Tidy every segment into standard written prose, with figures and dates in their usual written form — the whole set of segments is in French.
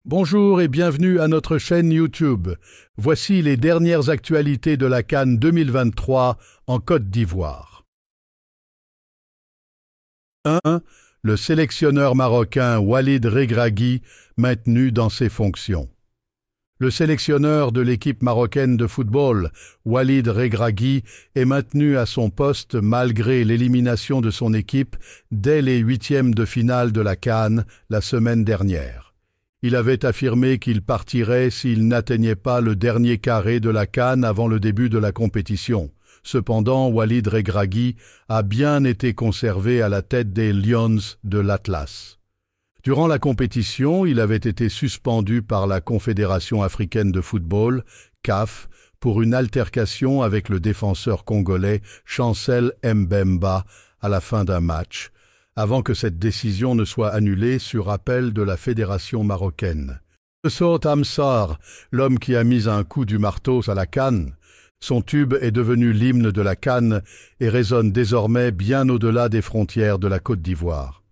Bonjour et bienvenue à notre chaîne YouTube. Voici les dernières actualités de la CAN 2023 en Côte d'Ivoire. 1. Le sélectionneur marocain Walid Regragui maintenu dans ses fonctions. Le sélectionneur de l'équipe marocaine de football, Walid Regragui, est maintenu à son poste malgré l'élimination de son équipe dès les huitièmes de finale de la CAN la semaine dernière. Il avait affirmé qu'il partirait s'il n'atteignait pas le dernier carré de la CAN avant le début de la compétition. Cependant, Walid Regragui a bien été conservé à la tête des Lions de l'Atlas. Durant la compétition, il avait été suspendu par la Confédération africaine de football, CAF, pour une altercation avec le défenseur congolais Chancel Mbemba à la fin d'un match, avant que cette décision ne soit annulée sur appel de la fédération marocaine. Sot Amsar, l'homme qui a mis un coup du marteau à la CAN, son tube est devenu l'hymne de la CAN et résonne désormais bien au-delà des frontières de la Côte d'Ivoire.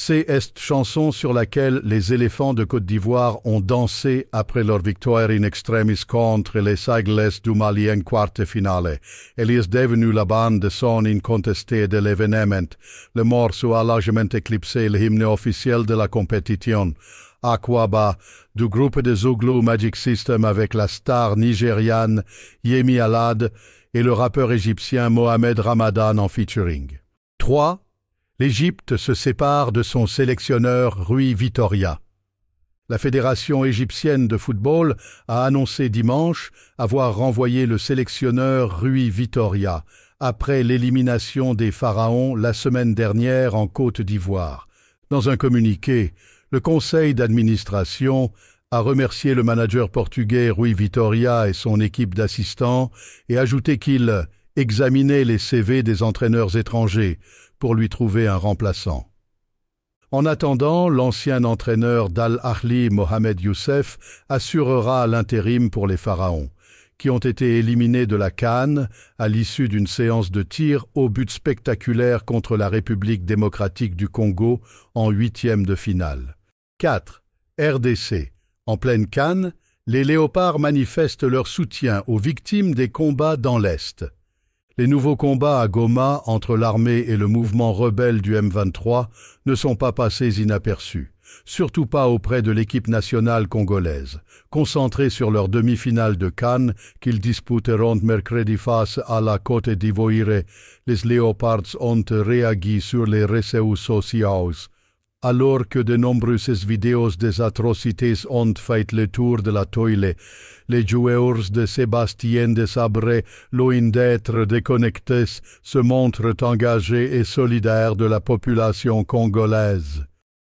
C'est cette chanson sur laquelle les éléphants de Côte d'Ivoire ont dansé après leur victoire in extremis contre les Tigres du Mali en quarte finale. Elle est devenue la bande son incontestée de l'événement. Le morceau a largement éclipsé l'hymne officiel de la compétition. Aquaba, du groupe de Zouglou Magic System avec la star nigériane Yemi Alade et le rappeur égyptien Mohamed Ramadan en featuring. 3. L'Égypte se sépare de son sélectionneur Rui Vitória. La Fédération égyptienne de football a annoncé dimanche avoir renvoyé le sélectionneur Rui Vitória après l'élimination des Pharaons la semaine dernière en Côte d'Ivoire. Dans un communiqué, le conseil d'administration a remercié le manager portugais Rui Vitória et son équipe d'assistants et ajouté qu'il examinait les CV des entraîneurs étrangers pour lui trouver un remplaçant. En attendant, l'ancien entraîneur d'Al-Ahli, Mohamed Youssef, assurera l'intérim pour les Pharaons, qui ont été éliminés de la CAN à l'issue d'une séance de tir au but spectaculaire contre la République démocratique du Congo en huitième de finale. 4. RDC. En pleine CAN, les Léopards manifestent leur soutien aux victimes des combats dans l'Est. Les nouveaux combats à Goma entre l'armée et le mouvement rebelle du M23 ne sont pas passés inaperçus, surtout pas auprès de l'équipe nationale congolaise, concentrée sur leur demi-finale de CAN qu'ils disputeront mercredi face à la Côte d'Ivoire. Les Léopards ont réagi sur les réseaux sociaux, alors que de nombreuses vidéos des atrocités ont fait le tour de la toile. Les joueurs de Sébastien Desabre, loin d'être déconnectés, se montrent engagés et solidaires de la population congolaise.